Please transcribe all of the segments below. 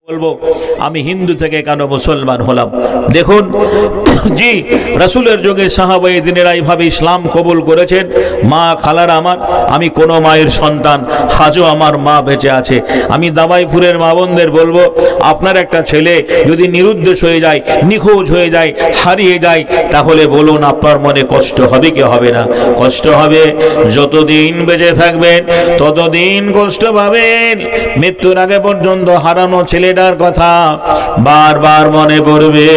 বলবো আমি হিন্দু থেকে কেন মুসলমান হলাম। দেখুন জি, রাসূলের যুগে সাহাবায়ে দিনেরা এইভাবে ইসলাম কবুল করেছেন। মা খালারা আমার, আমি কোন মায়ের সন্তান, আজও আমার মা বেঁচে আছে। আমি দাবাইপুরের মা বোনদের বলবো, আপনার একটা ছেলে যদি নিরুদ্দেশ হয়ে যায়, নিখোঁজ হয়ে যায়, হারিয়ে যায়, তাহলে বলুন আপনার মনে কষ্ট হবে কি হবে না? কষ্ট হবে। যতদিন বেঁচে থাকবেন ততদিন কষ্ট পাবেন। মৃত্যুর আগে পর্যন্ত হারানো ছেলেটার কথা বারবার মনে পড়বে।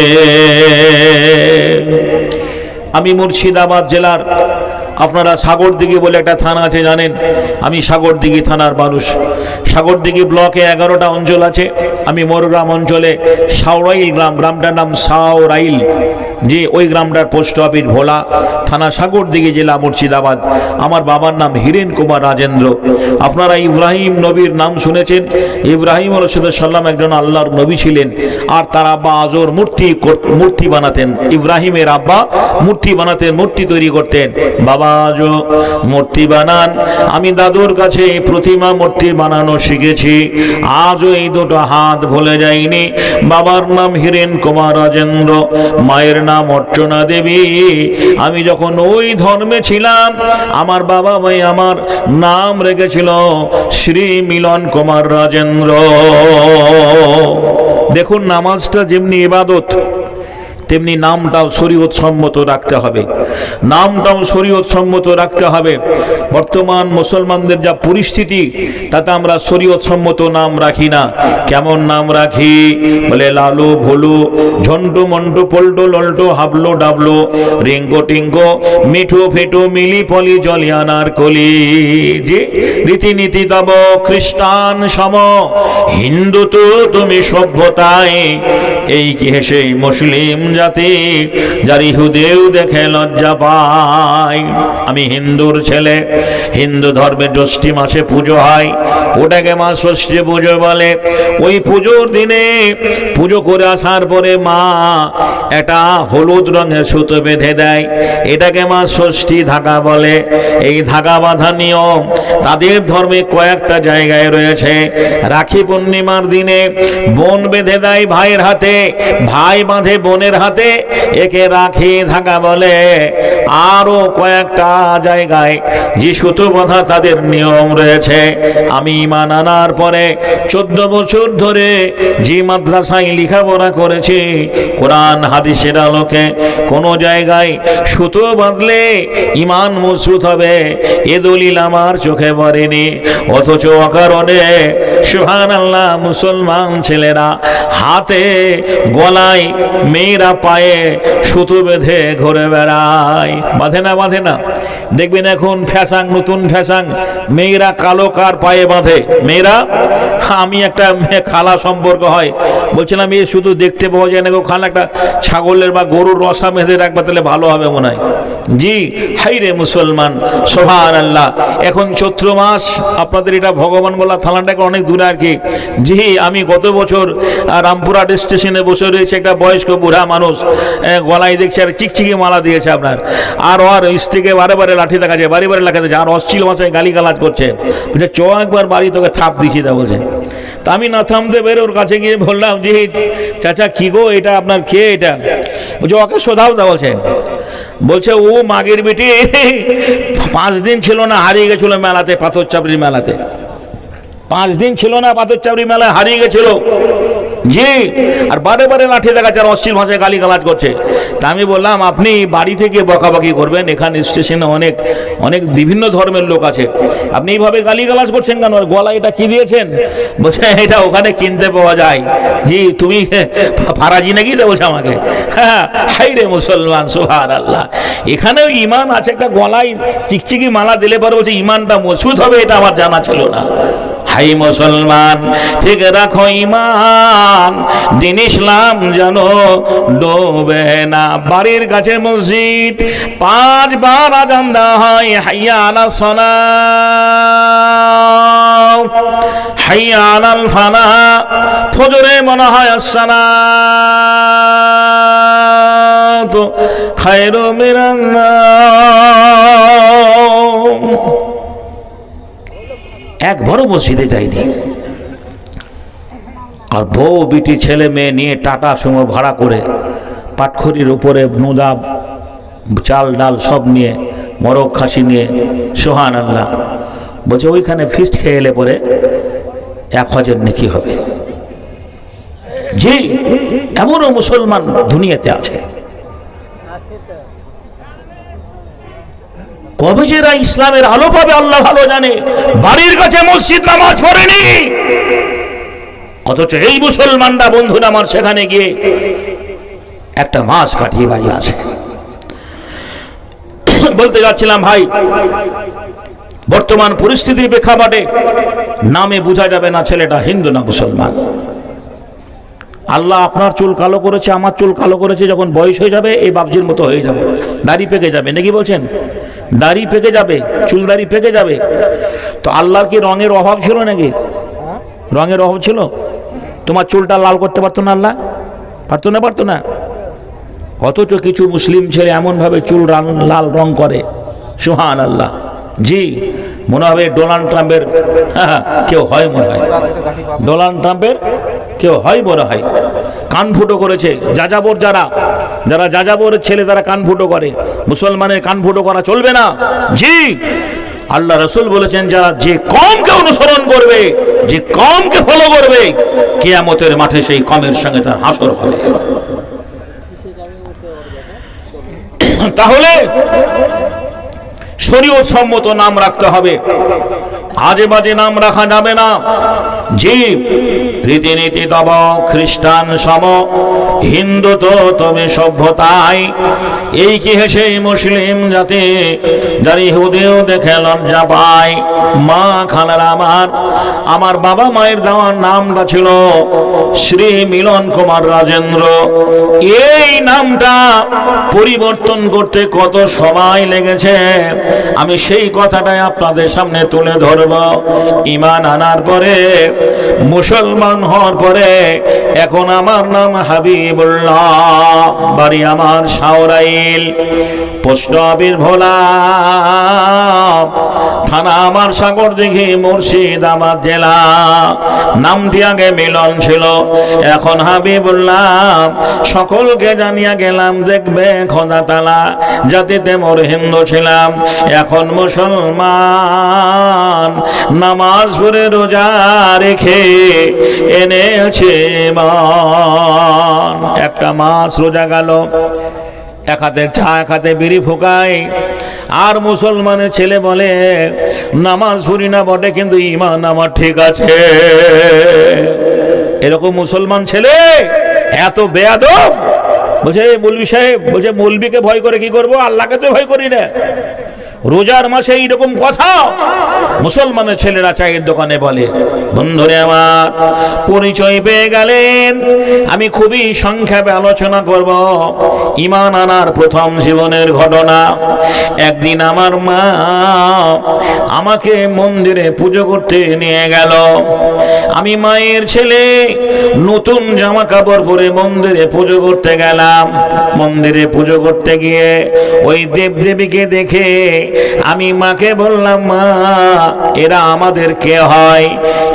আমি মুর্শিদাবাদ জেলার, আপনারা সাগরদিঘি বলে একটা থানা আছে জানেন, আমি সাগরদিঘি থানার মানুষ। সাগরদিঘি ব্লকে 11টা অঞ্চল আছে। আমি মোরগ্রাম অঞ্চলে সাউরাইল গ্রাম, গ্রামটার নাম সাউরাইল, যে ওই গ্রামটার পোস্ট অফিস ভোলা, থানা সাগরদিঘি, জেলা মুর্শিদাবাদ। আমার বাবার নাম হিরেন কুমার রাজেন্দ্র। আপনারা ইব্রাহিম নবীর নাম শুনেছেন। ইব্রাহিম সাল্লাম একজন আল্লাহর নবী ছিলেন, আর তার আব্বা আজর মূর্তি বানাতেন। ইব্রাহিমের আব্বা মূর্তি বানাতেন, মূর্তি তৈরি করতেন। বাবা আজও মূর্তি বানান। আমি দাদুর কাছে প্রতিমা মূর্তি বানানো শিখেছি। আজও এই দুটো হাত ভুলে যাইনি। বাবার নাম হিরেন কুমার রাজেন্দ্র, মায়ের নাম অর্চনা দেবী। আমি যখন ওই ধর্মে ছিলাম, আমার বাবা ভাই আমার নাম রেখেছিল শ্রী মিলন কুমার রাজেন্দ্র। দেখুন, নামাজটা যেমনি ইবাদত, তেমনি নামটাও শরীয়ত সম্মত রাখতে হবে। নামটাও শরীয়ত সম্মত রাখতে হবে। বর্তমান মুসলমানদের যা পরিস্থিতি, তাতে আমরা শরীয়ত সম্মত নাম রাখি না। কেমন নাম রাখি? বলে লালু ভুলু, ঝন্টু মন্টু, পল্টু লল্টু, হাবলো ডাবলো, রিঙ্গো টিঙ্গো, মিঠু ফেটু, মিলি পলি, জলিয়ানার কলি। যে রীতিনীতি তব খ্রিস্টান সম, হিন্দু তো তুমি সভ্যতায়। এই কি হেসে মুসলিম জাতি, যার ইহুদেও দেখে লজ্জা পায়। আমি হিন্দুর ছেলে। হিন্দু ধর্মে জ্যৈষ্ঠী মাসে পুজো হয়, ওটাকে মা ষষ্ঠী পুজো বলে। ওই পুজোর দিনে পুজো করে আসার পরে মা একটা হলুদ রঙের সুতো বেঁধে দেয়, এটাকে মা ষষ্ঠী ধাগা বলে। এই ধাগা বাঁধা নিয়ম তাদের ধর্মে কয়েকটা জায়গায় রয়েছে। রাখি পূর্ণিমার দিনে বোন বেঁধে দেয় ভাইয়ের হাতে, ভাই বাঁধে বোনের হাতে, একে রাখি ধাগা বলে। আরো কয়েকটা জায়গায় যে সুতো বাঁধা তাদের নিয়ম রয়েছে। আমি ঈমান আনার পরে 14 বছর ধরে যে মাদ্রাসায় লেখাপড়া করেছি, কোরআন হাদিসের আলোকে কোন জায়গায় সুতো বাঁধলে ঈমান মজবুত হবে এ দলিল আমার চোখে পড়েনি। অথচ অকারণে সুবহানাল্লাহ মুসলমান ছেলেরা হাতে, গলায়, মেয়েরা পায়ে সুতো বেঁধে ঘুরে বেড়ায়। বাঁধে না? বাঁধে না? দেখবেন এখন ফ্যাশন, নতুন ফ্যাশন, মেয়েরা কালো কার পায়ে বাঁধে। মেয়েরা, আমি একটা খালা সম্পর্ক হয়, বলছিলাম এ শুধু দেখতে পাওয়া যায় না গো খালা, একটা ছাগলের বা গরুর রসা বেঁধে রাখবা, তাহলে ভালো হবে মনে হয়। জি, হাইরে মুসলমান, সুবহানাল্লাহ। এখন চৈত্র মাস, আপনাদের এটা ভগবান বলা থানাটাকে অনেক দূরে আর কি। জি, আমি গত বছর রামপুরহাট স্টেশনে বসে রয়েছে একটা বয়স্ক বুড়া মানুষ, গলায় দেখছে আর চিকচিকি মালা দিয়েছে আপনার, আর ওর স্ত্রীকে বারে বারে লাঠি দেখাচ্ছে, বাড়ি বাড়ি লাঠি দেখাচ্ছে, আর অশ্লীল ভাষায় গালিগালাজ করছে। বলছে চ একবার বাড়ি, তোকে থাপ দিচ্ছি তা বলছে। তা আমি না থামতে বের ওর কাছে গিয়ে বললাম, জি চাচা কি গো, এটা আপনার কে? এটা বলছে ওকে শোধাও তা বলছে। বলছে ও মাগের বেটি 5 দিন ছিল না, হারিয়ে গেছিল মেলাতে, পাথর চাপড়ি মেলাতে। 5 দিন ছিল না, পাথর চাপড়ি মেলায় হারিয়ে গেছিল। জি, আর বারে বারে লাঠি দেখাচ্ছে আর অশ্লীল ভাষায় গালিগালাজ করছে। তা আমি বললাম আপনি বাড়ি থেকে বকাবকি করবেন, এখানে স্টেশনে অনেক অনেক বিভিন্ন ধর্মের লোক আছে, আপনি এইভাবে গালিগালাজ করছেন কেন? গলায় এটা কি দিয়েছেন? বলছে এটা ওখানে কিনতে পাওয়া যায়। জি, তুমি ফারাজি নাকি? বলছে আমাকে। হ্যাঁ, হাইরে মুসলমান, সুবহানাল্লাহ। এখানেও ঈমান আছে, একটা গলায় চিকচিকি মালা দিলে পরে বলছে ঈমানটা মজবুত হবে, এটা আমার জানা ছিল না। হাই মুসলমান, ঠিক রাখো ঈমান, দিন ইসলাম যেন ডোবে না। বাড়ির কাছে মসজিদ, 5 বার আযান দেওয়া হয়, হাইয়া আলাস সালাহ, হাইয়া আলাল ফালাহ। ফজরে মনে হয় আসসালাতু খায়রু মিনান নাওম। একবারও মসজিদে যাইনি। আর বউ বিটি ছেলে মেয়ে নিয়ে টাটা সুমো ভাড়া করে পাটখড়ির উপরে নুদা চাল ডাল সব নিয়ে মরক খাসি নিয়ে সুবহানাল্লাহ বলছে ওইখানে ফিস্ট খেয়ে এলে পরে 1000 নেকি হবে। জি, এমনও মুসলমান দুনিয়াতে আছে। কবে যে এরা ইসলামের আলো পাবে আল্লাহ ভালো জানে। বাড়ির কাছে মসজিদ, নামাজ পড়েনি, অথচ এই মুসলমানরা বন্ধুরা আমার সেখানে গিয়ে একটা মাস কাটিয়ে বাড়ি আসে। বলতে যাচ্ছিলাম ভাই, বর্তমান পরিস্থিতির প্রেক্ষাপটে নামে বোঝা যাবে না ছেলেটা হিন্দু না মুসলমান। আল্লাহ আপনার চুল কালো করেছে, আমার চুল কালো করেছে, যখন বয়স হয়ে যাবে এই বাবজির মতো হয়ে যাবে, দাড়ি পেকে যাবে, নাকি বলছেন? দাড়ি পেকে যাবে, চুল দাড়ি পেকে যাবে। তো আল্লাহর কি রঙের অভাব ছিল নাকি? রঙের অভাব ছিল? তোমার চুলটা লাল করতে পারতো না আল্লাহ? পারতো না? পারতো না? অথচ কিছু মুসলিম ছেলে এমনভাবে চুল লাল রং করে, সুবহানাল্লাহ। জি, মনে হবে ডোনাল্ড ট্রাম্পের কেউ হয়, মনে হয় ডোনাল্ড ট্রাম্পের কেউ হয় মনে হয়। কান ফুটো করেছে যাযাবর, যারা যাযাবরের ছেলে তারা কান ফুটো করে। মুসলমানের কান ফুটো করা চলবে না। জি, আল্লাহ রাসূল বলেছেন যারা যে কওমকে অনুসরণ করবে, যে কওমকে ফলো করবে, কিয়ামতের মাঠে সেই কওমের সঙ্গে তার হাসর হবে। তাহলে শরীয়ত সম্মত নাম রাখতে হবে, আজে বাজে নাম রাখা যাবে না। জি, রীতিনীতি তব খ্রিস্টান সম, হিন্দু তো তবে সভ্যতায়। এই কি হেসে মুসলিম জাতি, যার ইহুদিও দেখে লজ্জা পায়। মা খালারা আমার বাবা মায়ের দেওয়ার নামটা ছিল শ্রী মিলন কুমার রাজেন্দ্র। এই নামটা পরিবর্তন করতে কত সময় লেগেছে আমি সেই কথাটাই আপনাদের সামনে তুলে ধরব। ঈমান আনার পরে, মুসলমান হওয়ার পরে এখন আমার নাম হাবিবুল্লাহ, বাড়ি আমার শাওরাইল, পোস্ট অফিস ভোলা, থানা আমার সাগরদিঘি, মুর্শিদাবাদ জেলা। নামটি আগে মিলন ছিল, এখন হাবিবুল্লাহ। সকলকে জানিয়া গেলাম, দেখবে খোদা তাআলা জাতিতে মোর হিন্দু ছিলাম, এখন মুসলমান। নামাজ পড়ে রোজা রেখে এনেছে মান। একটা মাস রোজা গেল, এক হাতে চা এক হাতে বিড়ি ফোকায়, আর মুসলমানের ছেলে বলে নামাজ পড়ি না বটে কিন্তু ঈমান আমার ঠিক আছে। এরকম মুসলমান ছেলে এত বেয়াদব। বলছে মৌলভী সাহেব, বলছে মৌলভীকে ভয় করে কি করবো, আল্লাহকে তো ভয় করি না। রোজার মাসে এইরকম কথা মুসলমানের ছেলেরা চায়ের দোকানে বলে। বন্ধুরে আমার, পরিচয় পেয়ে গেলেন। আমি খুবই সংক্ষেপে আলোচনা করব ঈমান আনার প্রথম জীবনের ঘটনা। একদিন আমার মা আমাকে মন্দিরে পুজো করতে নিয়ে গেল। আমি মায়ের ছেলে, নতুন জামা কাপড় পরে মন্দিরে পুজো করতে গেলাম। মন্দিরে পুজো করতে গিয়ে ওই দেবদেবীকে দেখে আমি মাকে বললাম, মা এরা আমাদের কে হয়,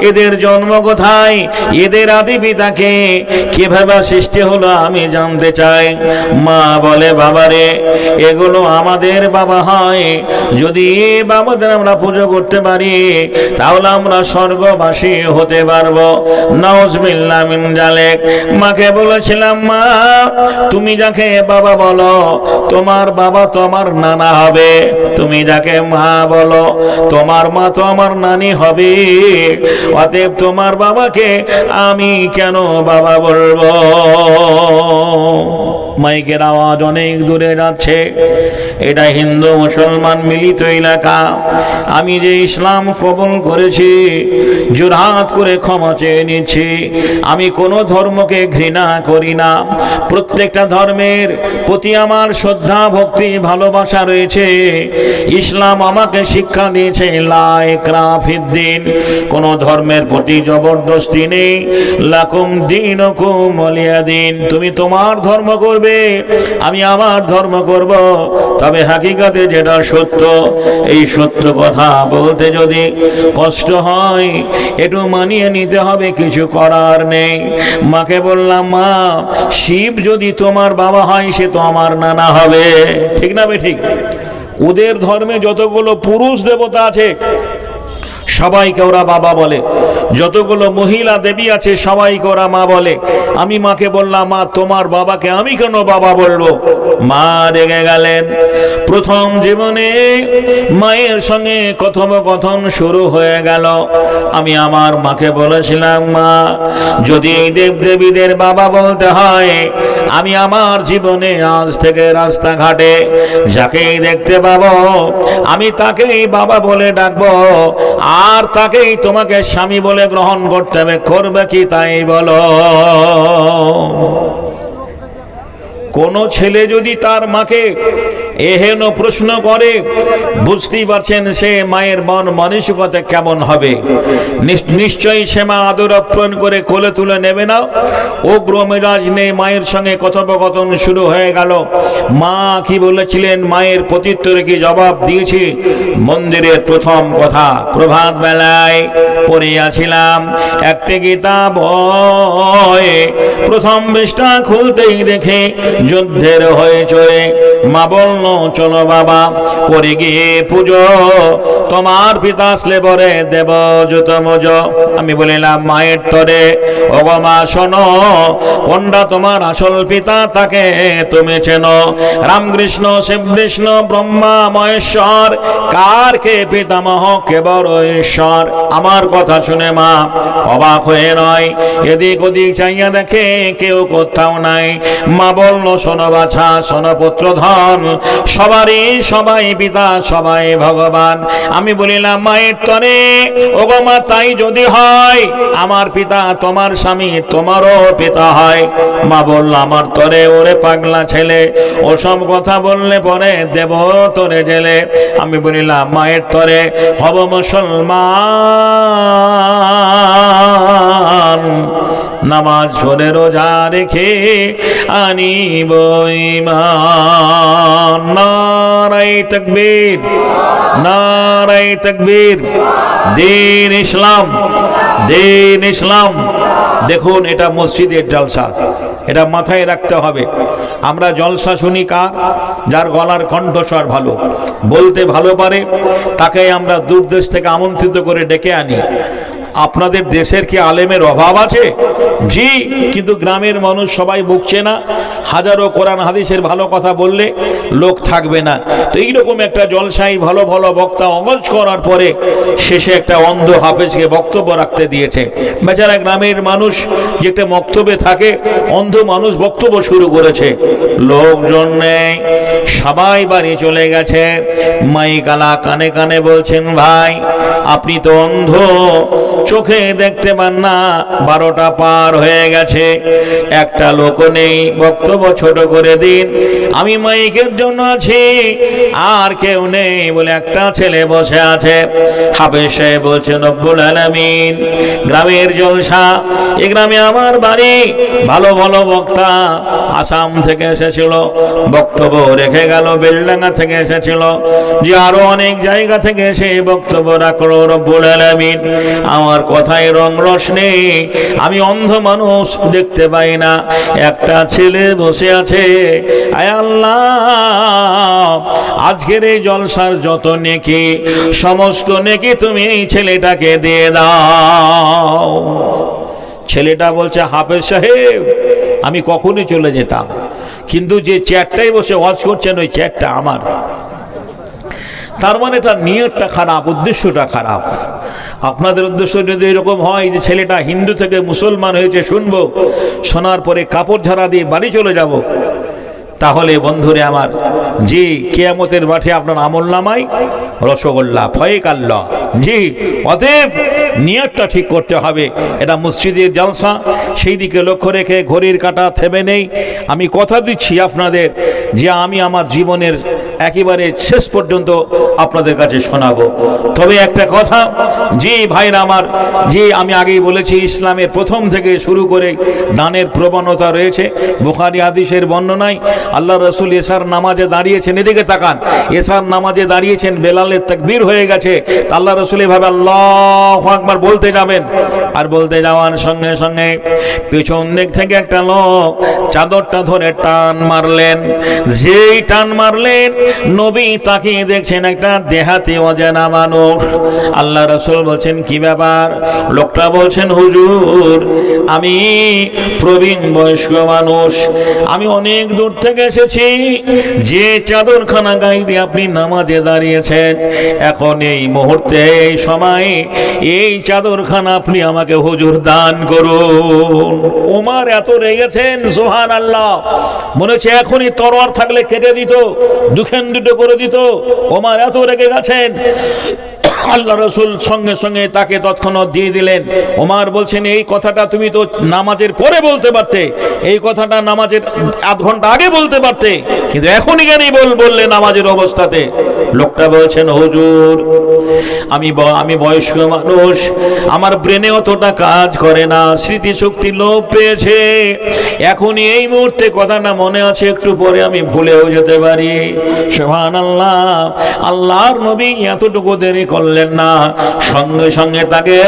এদের জন্ম কোথায়, এদের আদি পিতাকে, কিভাবে সৃষ্টি হলো আমি জানতে চাই। মা বলে, বাবারে এগুলো আমাদের বাবা হয়, যদি বাবাদের আমরা পুজো করতে পারি তাহলে আমরা স্বর্গবাসী হতে পারবো। নাউজুবিল্লাহ মিন যালিক। মাকে বলেছিলাম, মা তুমি যাকে বাবা বলো তোমার বাবা তো আমার নানা হবে, তুমি যাকে মা বলো তোমার মা তো আমার নানি হবে, অতএব তোমার বাবাকে আমি কেন বাবা বলবো। মাইকের আওয়াজ অনেক দূরে যাচ্ছে। এটা হিন্দু মুসলমান মিলিত এলাকা। আমি যে ইসলাম কবুল করেছি জোরহাত করে ক্ষমা চেয়ে নিচ্ছি। আমি কোনো ধর্মকে ঘৃণা করি না, প্রত্যেকটা ধর্মের প্রতি আমার শ্রদ্ধা ভক্তি ভালোবাসা রয়েছে। ইসলাম আমাকে শিক্ষা দিয়েছে লা ইকরাহা ফিদ্দিন, কোন ধর্মের প্রতি জবরদস্তি নেই। লাকুম দীনুকুম ওয়ালিয়া দীন, তুমি তোমার ধর্ম করবে, বলবে আমি আমার ধর্ম করব, তবে হাকিকাতে যেটা সত্য, এই সত্য কথা বলতে যদি কষ্ট হয় একটু মানিয়ে নিতে হবে, কিছু করার নেই। মাকে বললাম, মা শিব যদি তোমার বাবা হয় সে তো আমার নানা হবে, ঠিক না ঠিক? ওদের ধর্মে যতগুলো পুরুষ দেবতা আছে সবাইকে ওরা বাবা বলে, যতগুলো মহিলা দেবী আছে সবাইকে ওরা মা বলে। আমি মাকে বললাম, মা তোমার বাবাকে আমি কেন বাবা বলবো? মা রেগে গেলেন। প্রথম জীবনে মায়ের সঙ্গে কথোপকথন শুরু হয়ে গেল। আমি আমার মাকে বলেছিলাম, মা যদি এই দেবদেবীদের বাবা বলতে হয়, আমি আমার জীবনে আজ থেকে রাস্তাঘাটে যাকেই দেখতে পাবো আমি তাকেই বাবা বলে ডাকবো, আর তাকেই তোমাকে স্বামী বলে গ্রহণ করতে হবে। করবে কি তাই বলো? কোন ছেলে যদি তার মাকে এহেন প্রশ্ন করে, বুঝতেই পারছেন সে মায়ের মন মানসিকতা কেমন হবে। নিশ্চয়ই সে মা আদর আপ্যায়ন করে কোলে তুলে নেবে না। উগ্র মেজাজ নেই, মায়ের সঙ্গে কথোপকথন শুরু হয়ে গেল। মা কি বলেছিলেন, মায়ের প্রত্যুত্তরে কি জবাব দিয়েছি। মন্দিরের প্রথম কথা, প্রভাত বেলায় পড়িয়াছিলাম একটি গীতা বই, প্রথম পৃষ্ঠা খুলতেই দেখে যুদ্ধের হয়েছে। মা বলল, চলো বাবা করে গিয়ে পুজো, তোমার পিতা আসলে পরে দেব জুত মজ। আমি বলিলাম, মায়ের তরে ওগো মা শোনো, কোনটা তোমার আসল পিতা তাকে তুমি চেনো? রামকৃষ্ণ, শিবকৃষ্ণ, ব্রহ্মা, মহেশ্বর, কার কে পিতামহ, কে বড় ঈশ্বর? আমার কথা শুনে মা অবাক হয়ে নয় এদিক ওদিক চাইয়া দেখে কেউ কোথাও নাই। মা বলল, শোনো বাছা, শোনো পুত্রধন, সবারই সবাই পিতা, সবাই ভগবান। আমি বলিলাম, মায়ের তরে ওগো মা তাই যদি হয়, আমার পিতা তোমার স্বামী তোমারও পিতা হয়। মা বলল, আমার তরে ওরে পাগলা ছেলে, ওসব কথা বললে পরে দেব তোরে জেলে। আমি বলিলাম, মায়ের তরে হব মুসলমান, নামাজ পড়ে রোজা রেখে আনিব ঈমান। নারায়ে তাকবীর, নারায়ে তাকবীর। দ্বীন ইসলাম, দ্বীন ইসলাম। দেখুন, এটা মসজিদের জলসা, এটা মাথায় রাখতে হবে। আমরা জলসা শুনি কার? যার গলার কণ্ঠস্বর ভালো, বলতে ভালো পারে, তাকে আমরা দূর দেশ থেকে আমন্ত্রিত করে ডেকে আনি। আপনাদের দেশের কি আলেমের অভাব আছে? জি, কিন্তু গ্রামের মানুষ সবাই বুঝছে না। হাজারো কোরআন হাদিসের ভালো কথা বললে লোক থাকবে না। তো এইরকম একটা জলসাই ভালো ভালো বক্তা অগজ করার পরে শেষে একটা অন্ধ হাফেজকে বক্তব্য রাখতে দিয়েছে। বেচারা গ্রামের মানুষ যে একটা বক্তব্যে থাকে, অন্ধ মানুষ বক্তব্য শুরু করেছে। লোকজন নেই, সবাই বাড়ি চলে গেছে। মাইকালা কানে কানে বলছেন, ভাই আপনি তো অন্ধ, চোখে দেখতে পান না, 12টা পার হয়ে গেছে, একটা লোক নেই, বক্তব্য ছোট করে দিন। আমি মাইকের জন্য আছি, আর কেউ নেই বলে একটা ছেলে বসে আছে। হাফেজ সাহেব বলছেন, রব্বুল আলামিন, গ্রামের জলসা, এই গ্রামে আমার বাড়ি, ভালো ভালো বক্তা আসাম থেকে এসেছিল, বক্তব্য রেখে গেল, বেলডাঙ্গা থেকে এসেছিল, যে আরো অনেক জায়গা থেকে এসে বক্তব্য রাখলো। রব্বুল আলামিন, আমার কথায় রং রস নেই, আমি অন্ধ মানুষ, দেখতে পাই না, একটা ছেলে বসে আছে। আয় আল্লাহ, আজকের এই জলসার যত নেকি, সমস্ত নেকি তুমি এই ছেলেটাকে দিয়ে দাও। ছেলেটা বলছে, হাফেজ সাহেব আমি কখনই চলে যেতাম, কিন্তু যে চেয়ারটাই বসে ওয়াজ করছেন ওই চেয়ারটা আমার। তার মানে তার নিয়তটা খারাপ, উদ্দেশ্যটা খারাপ। আপনাদের উদ্দেশ্য যদি এরকম হয় যে ছেলেটা হিন্দু থেকে মুসলমান হয়েছে, শুনবো, শোনার পরে কাপড় ঝাড়া দিয়ে বাড়ি চলে যাব, তাহলে বন্ধুরে আমার, জি কিয়ামতের মাঠে আপনার আমলনামায় রসগোল্লা ফয়েক আল্লাহ। জি, অতএব নিয়তটা ঠিক করতে হবে। এটা মসজিদের জলসা, সেই দিকে লক্ষ্য রেখে ঘড়ির কাঁটা থেমে নেই। আমি কথা দিচ্ছি আপনাদের যে আমি আমার জীবনের একেবারে শেষ পর্যন্ত আপনাদের কাছে শোনাবো। তবে একটা কথা, যে ভাইরা আমার, যে আমি আগেই বলেছি ইসলামের প্রথম থেকে শুরু করে দানের প্রবণতা রয়েছে। বুখারী হাদিসের বর্ণনায় আল্লাহ রাসূল এশার নামাজে দাঁড়িয়েছেন, এদিকে তাকান, এশার নামাজে দাঁড়িয়েছেন, বেলালের তাকবীর হয়ে গেছে, আল্লাহ রাসূল এভাবে আল্লাহু আকবার বলতে যাবেন, আর বলতে যাওয়ার সঙ্গে সঙ্গে পেছন দিক থেকে একটা লোক চাদরটা ধরে টান মারলেন। যেই টান মারলেন, নবী তাকিয়ে দেখছেন একটা দেহাতি অজানা মানুষ। আল্লাহ রাসূল বলছেন, কি ব্যাপার? লোকটা বলছেন, হুজুর আমি প্রবীণ বয়স্ক মানুষ, আমি অনেক দূর থেকে এসেছি, যে চাদরখানা গায়ে দিয়ে আপনি নামাজে দাঁড়িয়েছেন, এখন এই মুহূর্তে এই সময় এই চাদরখানা আপনি আমাকে হুজুর দান করুন। ওমর এত রেগেছেন, সুবহানাল্লাহ, মনে হচ্ছে এখনই তরোয়ার থাকলে কেটে দিত, দুখান দুটো করে দিত। ওমর এত রেগে গেছেন, আল্লাহ রাসূল সঙ্গে সঙ্গে তাকে তৎক্ষণাৎ দিয়ে দিলেন। ওমর বলছেন, এই কথাটা তুমি তো নামাজের পরে বলতে পারতে, এই কথাটা নামাজের আধ ঘন্টা আগে বলতে পারতে, কিন্তু এখনই কেন বললে নামাজের অবস্থাতে? লোকটা বলছেন, হুজুর আমি বয়স্ক মানুষ, আমার ব্রেনে অতটা কাজ করে না, স্মৃতিশক্তি লোপ পেয়েছে, এখনই এই মুহূর্তে কথাটা মনে আছে, একটু পরে আমি ভুলেও যেতে পারি। সুবহানাল্লাহ, আল্লাহর নবী এতটুকু দেরি করলেন না, সঙ্গে সঙ্গে তাকে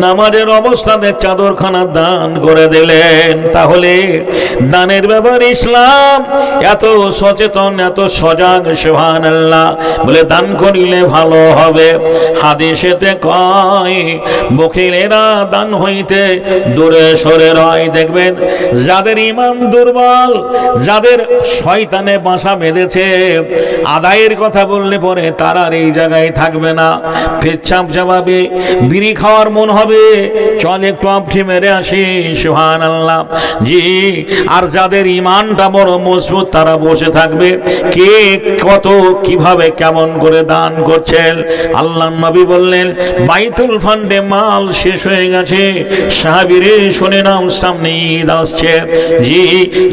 নামাজের অবস্থাতে চাদরখানা দান করে দিলেন। তাহলে দানের ব্যাপারে ইসলাম এত সচেতন, এত সজাগ, সুবহানাল্লাহ। বলে দান করিলে ভালো হবে। হাদিসেতে কয়, বখিলেরা দান হইতে দূরে সরে রয়। দেখবেন যাদের ঈমান দুর্বল, যাদের শয়তানে বাসা বেঁধেছে, আদায়ের কথা বললে পরে তার আর এই জায়গায় থাকবে না, পেচ্ছাপ চাবাবে, বিড়ি খাওয়ার মন হবে, চল একটু আফঠি মেরে আসি, সুবহানাল্লাহ। জি, আর যাদের ঈমানটা বড় মজবুত, তারা বসে থাকবে, কে কত কিভাবে কেমন করে দান করছেন। আল্লাহর নবী বললেন, বাইতুল ফান্ডে মাল শেষ হয়ে গেছে, সাহাবীরে শুনে নাও, সামনে ঈদ আসছে। জি,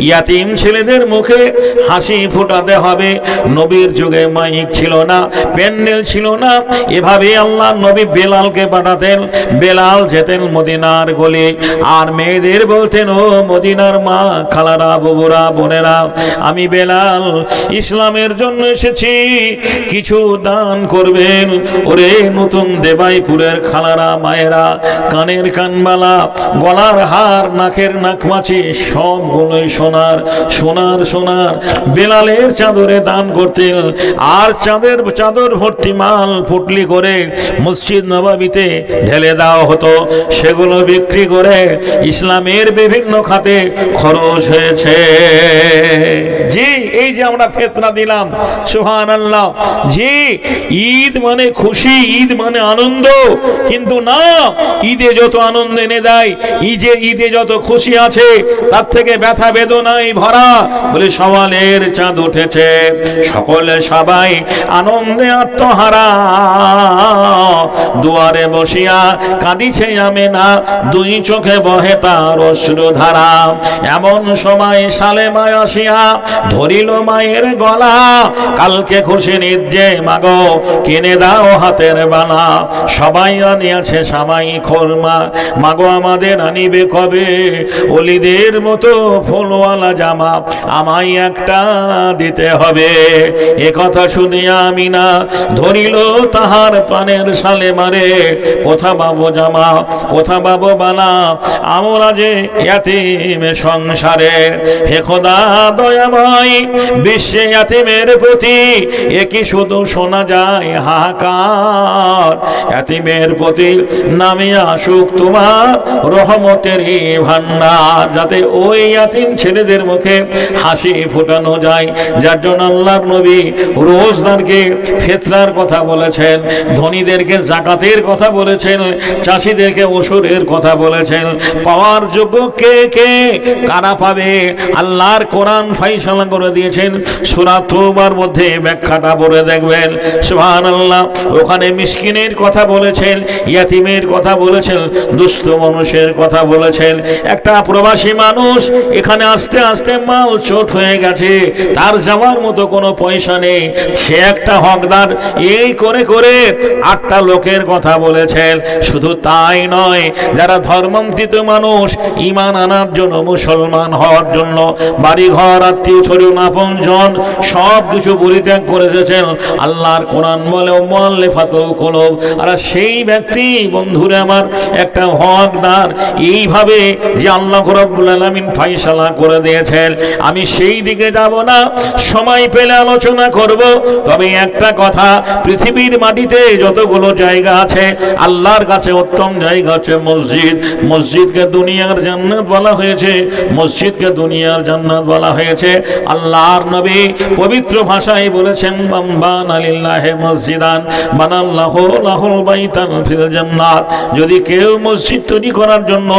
ইয়াতিম ছেলেদের মুখে হাসি ফোটাতে হবে। নবীর যুগে মাইক ছিল না, প্যান্ডেল ছিল না, এভাবে আল্লাহর নবী বেলালকে পাঠাতেন। বেলাল যেতেন মদিনার গলি, আর মেয়েদের বলতেন, ও মদিনার মা, খালারা, বুবুরা, বোনেরা, আমি বেলাল ইসলামের জন্য এসেছি, কিছু দান করবেন। ওরে নতুন দেবাইপুরের খালারা, মায়েরা, কানের কানবালা, গলার হার, নাকের নাকমাছি, সবগুলোই সোনার সোনার সোনার বেলালের চাদরে দান করতেন। আর চাদর ভর্তি মাল পুটলি করে মসজিদ নববীতে ঢেলে দেওয়া হতো, সেগুলো বিক্রি করে ইসলামের বিভিন্ন খাতে খরচ হয়েছে। জি, এই যে আমরা ফিতরা দিলাম, সুবহানাল্লাহ। জি, ঈদ মানে খুশি, ঈদ মানে আনন্দ, কিন্তু না, ঈদে যত আনন্দ এনে দেয়, ঈদে যত খুশি আছে, তার থেকে ব্যথা বেদনায় ভরা। বলে সওয়ালের চাঁদ উঠেছে, সকলে সবাই আনন্দে আত্মহারা, দুয়ারে বসিয়া কাঁদিছে আমেনা, দুই চোখে বহে তার অশ্রুধারা। এমন সময় সালেমা আসিয়া ধরিল মায়ের গলা, কালকে খুশির ঈদ যে মাগো, কিনে দাও হাতের বালা। সবাই আনিয়াছে সামাই খোরমা, মাগো আমাদের আনিবে কবে? ওলিদের মতো ফুলওয়ালা জামা আমায় একটা দিতে হবে। এ কথা শুনিয়া আমিনা ধরিল তাহার প্রাণের সালেমারে, কোথা পাবো জামা, কোথা পাবো বালা, আমরা যে ইয়াতিম সংসারে। হে খোদা দয়াময়, বিশ্বে ইয়াতিমের প্রতি একই শুধু শোনা যায় হাহাকার। ইয়াতিমের প্রতি নামে আসুক তোমার রহমতের ভান্ডার, যাতে ওই ইয়াতিম ছেলেদের মুখে হাসি ফোটানো যায়। যার জন্য আল্লাহর নবী রোজদারকে ফিতরার কথা বলেছেন, ধনীদেরকে যাকাতের কথা বলেছেন, চাষিদেরকে ওশরের কথা বলেছেন। পাওয়ার যোগ্য কে কে, কারা পাবে, আল্লাহর কোরআন ফাইসালা করে দিয়েছেন। সূরা তওবার মধ্যে ব্যাখ্যাটা বলে করে দেখবেন সুবহানাল্লাহ, ওখানে মিসকিনের কথা বলেছেন, ইয়াতিমের কথা বলেছেন, দুস্থ মানুষের কথা বলেছেন। একটা প্রবাসী মানুষ এখানে আস্তে আস্তে মাল চোট হয়ে গেছে, তার যাওয়ার মতো কোনো পয়সা নেই, সে একটা হকদার, এই করে করে 8টা লোকের কথা বলেছেন। শুধু তাই নয়, যারা ধর্মান্তরিত মানুষ ঈমান আনার জন্য, মুসলমান হওয়ার জন্য বাড়ি ঘর আত্মীয় স্বজন আপনজন সব কিছু পরিত্যাগ করে এসেছেন, আল্লাহর কোরআন বলে মুআল্লিফাতুল কুলুব, আর সেই ব্যক্তি বন্ধুরে আমার একটা হকদার, এইভাবে যে আল্লাহ রাব্বুল আলামিন ফয়সালা করে দিয়েছেন। আমি সেই দিকে যাব না, সময় পেলে আলোচনা করব। তবে একটা কথা, পৃথিবীর মাটিতে যতগুলো জায়গা আছে, আল্লাহর কাছে উত্তম জায়গা হচ্ছে মসজিদ। মসজিদকে দুনিয়ার জান্নাত বলা হয়েছে, মসজিদকে দুনিয়ার জান্নাত বলা হয়েছে। আল্লাহর নবী পবিত্র ভাষায় বলেছেন, বানা লিল্লাহি মসজিদান বানাল্লাহু লাহুল বাইতান ফিল জান্নাত। যদি কেউ মসজিদ তৈরি করার জন্য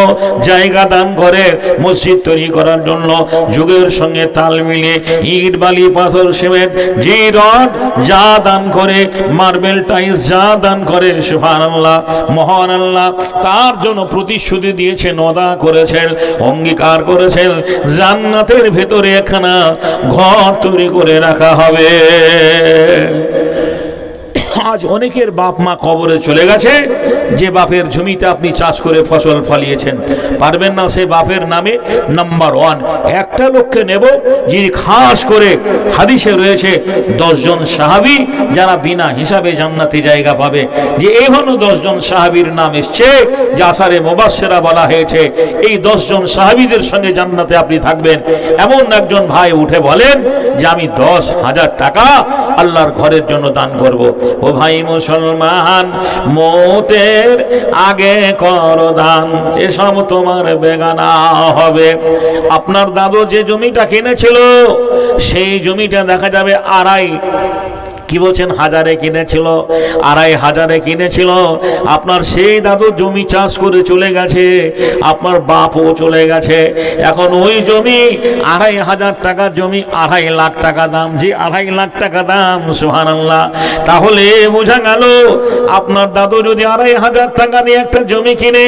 জায়গা দান করে, মসজিদ তৈরি করার জন্য যুগের সঙ্গে তাল মিলিয়ে ইট বালি পাথর সিমেন্ট যে রড যা দান করে, মার্বেল টাইলস যা দান করে, সুবহানাল্লাহ, মহান আল্লাহ তার জন্য প্রতিশ্রুতি দিয়েছেন, ওয়াদা করেছেন, অঙ্গীকার করেছেন, জান্নাতের ভেতরে একখানা ঘর তৈরি করে রাখা হবে। আজ অনেকের বাপ মা কবরে চলে গেছে, যে বাপের জমিতে আপনি চাষ করে ফসল ফলিয়েছেন, পারবেন না সে বাপের নামে নাম্বার 1 একটা লোককে নেব, যিনি খাস করে হাদিসে রয়েছে 10 জন সাহাবী যারা বিনা হিসাবে জান্নাতে জায়গা পাবে। যে এইভাবে 10 জন সাহাবীর নাম এসছে, যে আসারে মুবাশশিরা বলা হয়েছে, এই 10 জন সাহাবীদের সঙ্গে জান্নাতে আপনি থাকবেন। এমন একজন ভাই উঠে বলেন যে আমি 10,000 টাকা আল্লাহর ঘরের জন্য দান করব। ও ভাই মুসলমান, মৌতের আগে কর দান, এসব তোমার বেগানা হবে। আপনার দাদু যে জমিটা কিনেছিল, সেই জমিটা দেখা যাবে কি বলছেন হাজারে কিনেছিল, 2,500 কিনেছিল। আপনার সেই দাদু জমি চাষ করে চলে গেছে, আপনার বাপও চলে গেছে। এখন ওই জমি 2,500 টাকা জমি 2.5 লাখ টাকা দাম, যে 2.5 লাখ টাকা দাম, সুবহানাল্লাহ। তাহলে বোঝা গেল আপনার দাদু যদি 2,500 টাকা দিয়ে একটা জমি কিনে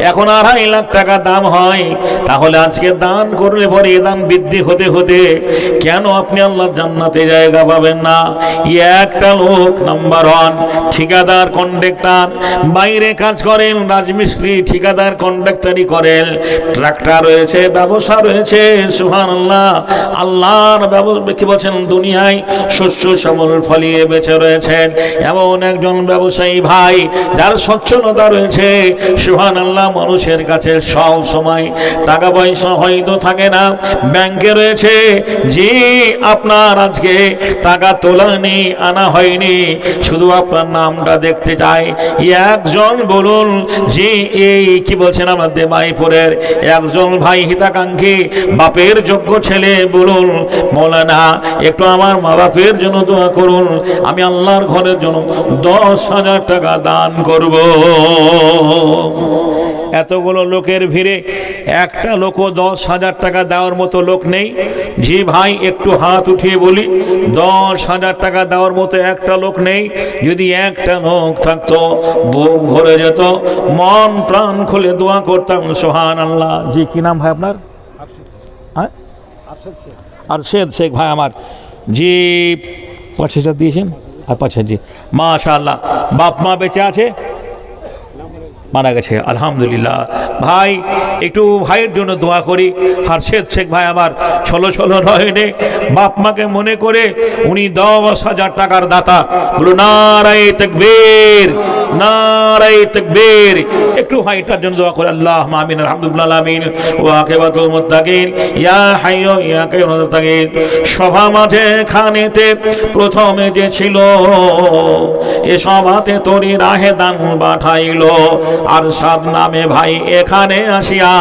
এখন 2.5 লাখ টাকা দাম হয়, তাহলে আজকে দান করলে পরে এ দান বৃদ্ধি হতে হতে কেন আপনি আল্লাহর জান্নাতে জায়গা পাবেন না? একটা লোক নাম্বার 1 ঠিকাদার কন্ট্রাক্টর, বাইরে কাজ করেন, রাজমিস্ত্রি, ঠিকাদার কন্ট্রাক্টরি করেন, ট্রাক্টর রয়েছে, ব্যবসা রয়েছে, সুবহানাল্লাহ। আল্লাহর কি বলছেন, দুনিয়ায় শস্য শ্যামল ফলিয়ে বেঁচে রয়েছেন এমন একজন ব্যবসায়ী ভাই, যার সচ্ছলতা রয়েছে, সুবহানাল্লাহ। মানুষের কাছে সব সময় টাকা পয়সা হয়তো থাকে না, ব্যাংকে রয়েছে, যে আপনার আজকে টাকা তোলা নেই, আনা হয়নি, শুধু আপনার নামটা দেখতে চাই। একজন বলুন যে এই কি বলছেন, আমাদের মাইপুরের একজন ভাই হিতাকাঙ্ক্ষী, বাপের যোগ্য ছেলে, বলুন মৌলানা একটু আমার মা বাপের জন্য দোয়া করুন, আমি আল্লাহর ঘরের জন্য 10,000 টাকা দান করব। এতগুলো লোকের ভিড়ে একটা লোকও 10,000 টাকা দেওয়ার মতো লোক নেই। জি ভাই, একটু হাত উঠিয়ে বলি, 10,000 টাকা দেওয়ার মতো একটা লোক নেই। যদি একটা লোক থাকতো, বুক ভরে যেত, মন প্রাণ খুলে দোয়া করতাম, সুবহানাল্লাহ। জি কি নাম ভাই আপনার? আরশেদ শেখ ভাই আমার। জি 5,000 দিয়েছেন আর 5,000। জি মাশাআল্লাহ। বাপ মা বেঁচে আছে? মারা গেছে, আলহামদুলিল্লাহ। ভাই একটু ভাইয়ের জন্য দোয়া করি। হারশেদ শেখ ভাই আমার ছলো নয়নে বাপ মাকে মনে করে উনি 10,000 টাকার দাতা। বলো নারায়ে তাকবীর, নারায়ে তাকবীর। একটু ভাইটার জন্য দোয়া করে। আল্লাহুম্মা আমিন, আলহামদুলিল্লাহ আমিন। ওয়া আকিবাতুল মুত্তাকিন, ইয়া হাইয়্যু ইয়া কাইয়্যুম মুত্তাকিন। সভা মাঝে খানেতে প্রথমে যে ছিল, এ সভাতে তোরি রাহে দান পাঠাইলো। আর সাত নামে ভাই এখানে আসিয়া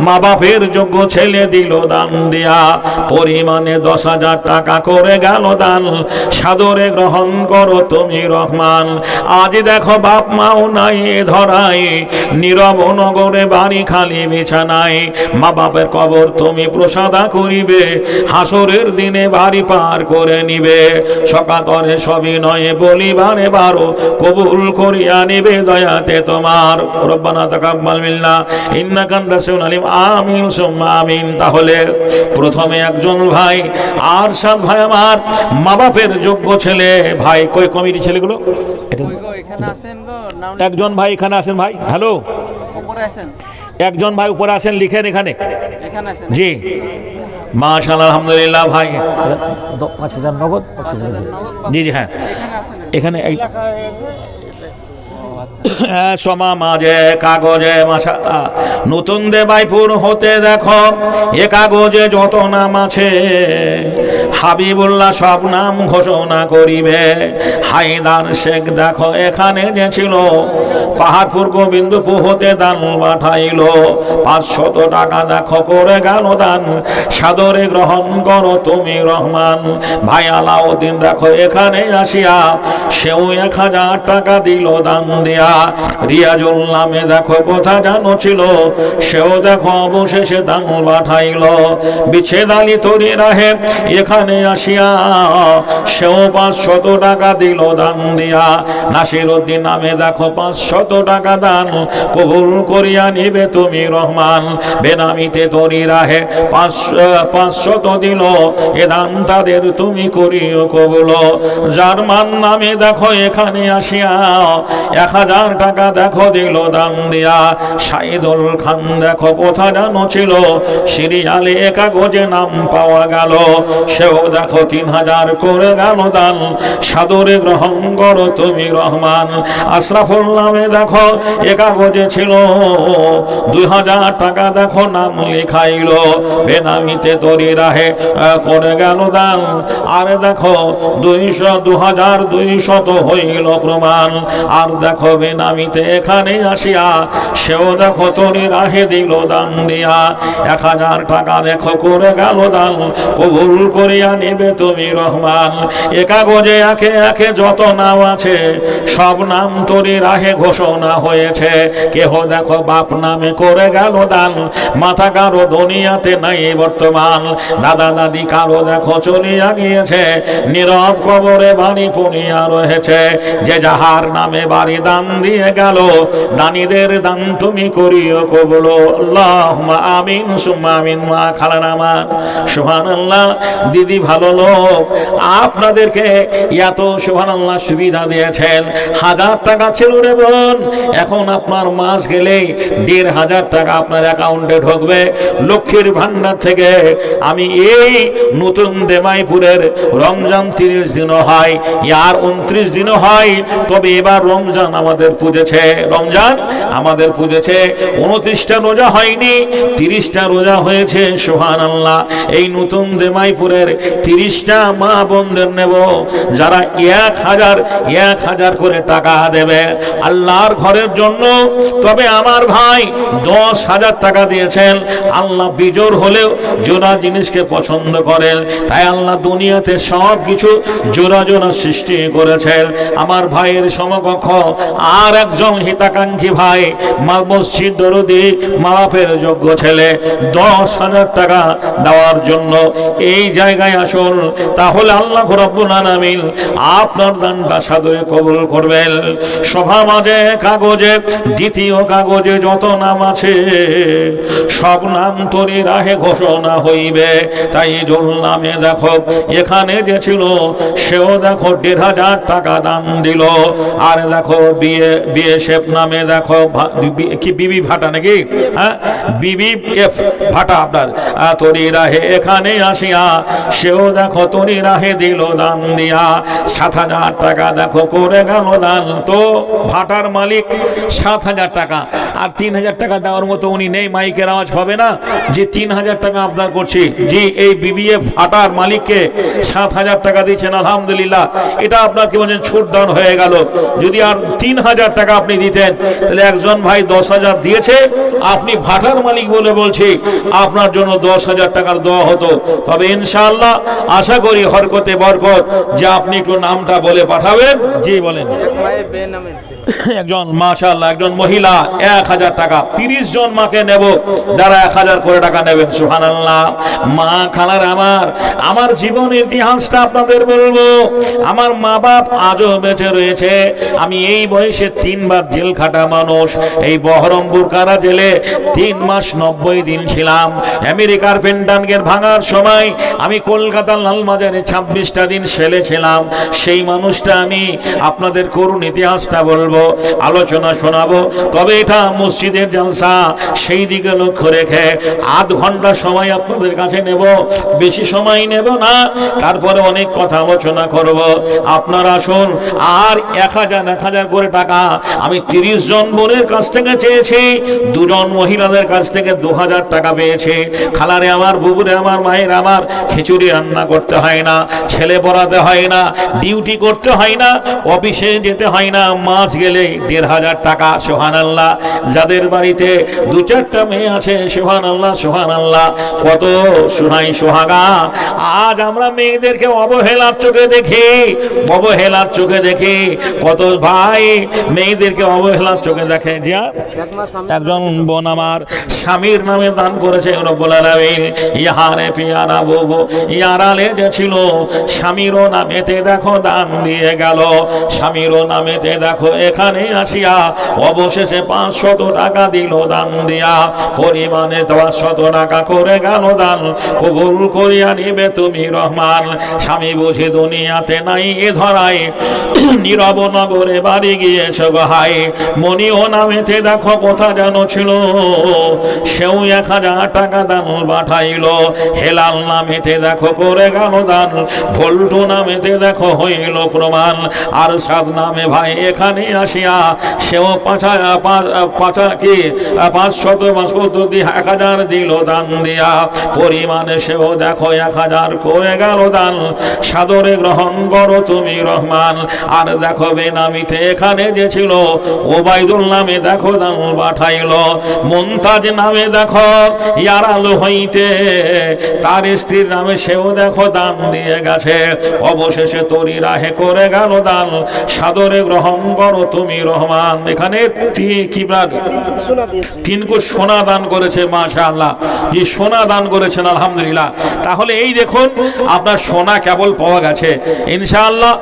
মা বাপের যোগ্য ছেলে দিল দান দিয়া, পরিমাণে 10,000 টাকা করে গেল দান, সাদরে গ্রহণ করো তুমি রহমান। আজ দেখো বাপ মাও নাই ধরাই, নীরব নগরে বাড়ি খালি বিছানায়, মা বাপের কবর তুমি প্রসাদা করিবে, হাসরের দিনে বাড়ি পার করে নিবে। সকা করে সবই নয় বলিবারে বারো, কবুল করিয়া নিবে দয়াতে তোমার। রব্বানা তাকাব্বাল মিন্না ইন্নাকা আনতাস সামিউল আলিম, আমিন সুম্মা আমিন। তাহলে প্রথমে একজন ভাই আর সাত ভাই আমার মা বাপের যোগ্য ছেলে ভাই, কই কমিটি ছেলেগুলো একজন ভাই এখানে আসেন ভাই, হ্যালো একজন ভাই উপরে আসেন, লিখেন এখানে জি। মাশাআল্লাহ আলহামদুলিল্লাহ ভাই 5,000 নগদ, জি জি হ্যাঁ এখানে সমা মাঝে কাগজে মাশাআল্লাহ নতুন দেবাইপুর হতে দেখো এ কাগজে যত নাম আছে হাবিবুল্লাহ সব নাম ঘোষণা করিবে। হায়দার শেখ দেখো এখানে যে ছিল, পাহাড়পুর গোবিন্দপুর হতে দান পাঠাইল, 500 টাকা দেখো করে গেল দান, সাদরে গ্রহণ করো তুমি রহমান। ভাই আলাউদ্দিন দেখো এখানে আসিয়া সেও 1,000 টাকা দিল দান দিয়া। রিয়াজুল নামে দেখো কোথা জানো ছিল, সেও দেখো অবশেষে দান পাঠাইল। বিচ্ছেদ আলী তরি রাহে এখানে আসিয়া সেও 500 টাকা দিল দান দিয়া। নাসির উদ্দিন নামে দেখো 500 টাকা দান, কবুল করিয়া নিবে তুমি রহমান। বেনামিতে তরি রাহে 500 দিল, এ দান তাদের তুমি করিও কবুল। জার্মান নামে দেখো এখানে আসিয়া 1,000 টাকা দেখো দিল দান দিয়া। সাইদুল খান দেখো কোথা জানো ছিল, সিরিয়ালে কাগজে নাম পাওয়া গেল, সেও দেখো 3,000 করে গেল দান, সাদরে গ্রহণ করো তুমি রহমান। আশরাফুল নামে দেখো এ কাগজে ছিল 2,000 টাকা দেখো নাম লেখাইল, বেনামিতে তরি রাহে করে গেল দান। আর দেখো 2,200 হইল প্রমাণ। আর দেখো বেনামিতে এখানে আসিয়া সেও দেখো তরি রাহে দিল দান দিয়া। 1,000 টাকা দেখো করে গেল দান, কবুল করিয়া নেবে তুমি রহমান। এ কাগজে একে একে যত নাম আছে সব নাম তরি রাহে ঘোষণা হয়েছে। কেহ দেখো বাপ নামে করে গেল দান, মাথা কারো দুনিয়াতে নাই বর্তমান। দাদা দাদি কারো দেখো চলিয়া গিয়েছে, নীরব কবরে বাড়ি পড়িয়া রয়েছে। যে যাহার নামে বাড়ি দান দিয়ে গেল, দানীদের দান তুমি করিও কবুল। আল্লাহুম্মা আমিন সুম্মা আমিন। মা খালানা মা সুবহানাল্লাহ, দিদি ভালো লোক, আপনাদেরকে এত সুবহানাল্লাহ সুবিধা দিয়েছেন। 1,000 টাকা ছিল রে বোন, এখন আপনার মাস গেলেই 1,500 টাকা আপনার অ্যাকাউন্টে ঢুকবে লক্ষ্মীর ভান্ডার থেকে। আমি এই নতুন দেমাইপুরের রমজান 30 দিনও হয়, আর 29 দিনও হয়, তবে এবার রমজান আমাদের পুজেছে, রমজান আমাদের পুজেছে। 29টা রোজা হয়নি, 30টা রোজা হয়েছে। সুবহানাল্লাহ, এই নতুন দেমাইপুরের 30টা মা বোনদের নেব, যারা 1,000 করে টাকা দেবে আল্লাহর ঘরের জন্য। তবে আমার ভাই 10,000 টাকা দিয়েছেন। আল্লাহ বিজোড় হলেও জোড়া জিনিসকে পছন্দ করেন, তাই আল্লাহ দুনিয়াতে সব কিছু জোড়া জোড়া সৃষ্টি করেছেন। আমার ভাইয়ের সমকক্ষ আর একজন হিতাকাঙ্ক্ষী ভাই, মসজিদ দরদি, মা বাপের যোগ্য ছেলে, 10,000 টাকা দেওয়ার জন্য এই জায়গায় আসুন। তাহলে আল্লাহ রাব্বুল আলামিন আপনার দানটা সাদরে কবুল করবেন। সভা মাঝে কাগজে, দ্বিতীয় কাগজে যত নাম আছে সব নাম তরি রাহে ঘোষণা হইবে। তাই জোর নামে দেখো এখানে যে ছিল, সেও দেখো 1,500 টাকা দান দিল। আর দেখো বিএসএফ নামে দেখো কি বিবি ভাটা নাকি, হ্যাঁ বিবি এফ ভাটা আপনার তরি রাহে এখানে আসিয়া সেও দেখো তরি রাহে দিল দান দিয়া 7,000 টাকা দেখো করে গেল দান। তো ভাটার মালিক 7,000 টাকা, আর 3,000 টাকা দেওয়ার মতো উনি নেই, মাইকের আওয়াজ হবে না যে 3,000 টাকা আবদার করছি। জি, এই বিবিএ ভাটার মালিককে 7,000 টাকা দিচ্ছেন, আলহামদুলিল্লাহ। এটা আপনার কি বলছেন ছুট দান হয়ে গেল। যদি আর 3,000 টাকা আপনি দিতেন, তাহলে একজন ভাই 10,000 দিয়েছে, আপনি ভাটার মালিক বলে বলছি, আপনার জন্য 10,000 টাকার দেওয়া হতো। তবে ইনশাআল্লাহ আশা করি হরকতে বরকত, যে আপনি একটু নামটা বলে পাঠাবেন। জি বলেন। একজন মাশাআল্লাহ একজন মহিলা 1,000 টাকা, 30 জন মাকে নেব যারা 1,000 করে টাকা নেবেন। সুবহানাল্লাহ। মা খালার আমার জীবনের ইতিহাসটা আপনাদের বলবো। আমার মা বাপ আজও বেঁচে রয়েছে। আমি এই বয়সে 3 বার জেল খাটা মানুষ। এই বহরমপুর কারা জেলে 3 মাস 90 দিন ছিলাম। আমেরিকার পেন্টানগের ভাঙার সময় আমি কলকাতার লালবাজারে 26টা দিন সেলে ছিলাম। সেই মানুষটা আমি আপনাদের করুন ইতিহাসটা বলবো, আলোচনা শোনাবো। তবে এটা মসজিদের জলসা, সেই দিকে লক্ষ্য রেখে আধ ঘন্টা সময় আপনাদের কাছে নেব, বেশি সময় নেব না। তারপরে অনেক কথা আলোচনা করব। আপনারা আসুন। আর 1,000 করে টাকা আমি 30 জন বোনের কাছ থেকে চেয়েছি, 2 জন মহিলাদের কাছ থেকে 2,000 টাকা পেয়েছি। খালারে আমার, বুবুরে আমার, মায়ের আমার খিচুড়ি রান্না করতে হয় না, ছেলে পড়াতে হয় না, ডিউটি করতে হয় না, অফিসে যেতে হয় না, মাস গেলে 1,500 টাকা। সুবহানাল্লাহ। যাদের বাড়িতে 2-4টা মেয়ে আছে, সুবহানাল্লাহ সুবহানাল্লাহ, কত সুনাই সোহাগা। আজ আমরা মেয়েদেরকে অবহেলার চোখে দেখি, অবহেলার চোখে দেখি। কত ভাই মেয়েদেরকে অবহেলার চোখে দেখে। যে একজন বোন আমার স্বামীর নামে দান করেছে রব্বুল আলামিন। ইহারে পিয়ারা বুবু ইয়ারালে যে ছিল, স্বামীরও নামেতে দেখো দান দিয়ে গেল। স্বামীরও নামেতে দেখো এখানে আসিয়া অবশেষে 500 টাকা দিল দান দিয়া। পরিমাণে 500 টাকা করে গেল দান। কবুল করিয়া নিবে তুমি রহমান। স্বামী বুঝি দুনিয়াতে নাই এ ধরায়, নীরব নগরে বাড়ি গিয়েছে গহাই। মনিও নামেতে দেখো কোথা যেন ছিল, সেও 1,000 টাকা দান পাঠাইল। হেলাল নামেতে দেখো করে গেল দান। ভল্টু নামেতে দেখো হইল প্রমাণ। আর সাদ নামে ভাই এখানে আসিয়া সেও 1,000 দিল দান দিয়া। পরিমাণে সেও দেখো 1,000 করে গেল দান। সাদরে গ্রহণ করো তুমি রহমান। আর দেখো বেনামিতে এখানে যে ছিল, ওবাইদুল নামে দেখো দান পাঠাইল। মুমতাজ নামে দেখো ইয়ারালো হইতে, তার স্ত্রীর নামে সেও দেখো দান দিয়ে গেছে। অবশেষে তরি রাহে করে গেল দান। সাদরে গ্রহণ করো তুমি রহমান। এখানে কি প্রাণ 3 কোষ সোনা দান করেছে। মাশাআল্লাহ, যে সোনা দান করেছেন আলহামদুলিল্লাহ। তাহলে এই দেখুন আপনার সোনা কেবল পাওয়া গেছে ইনশাআল্লাহ।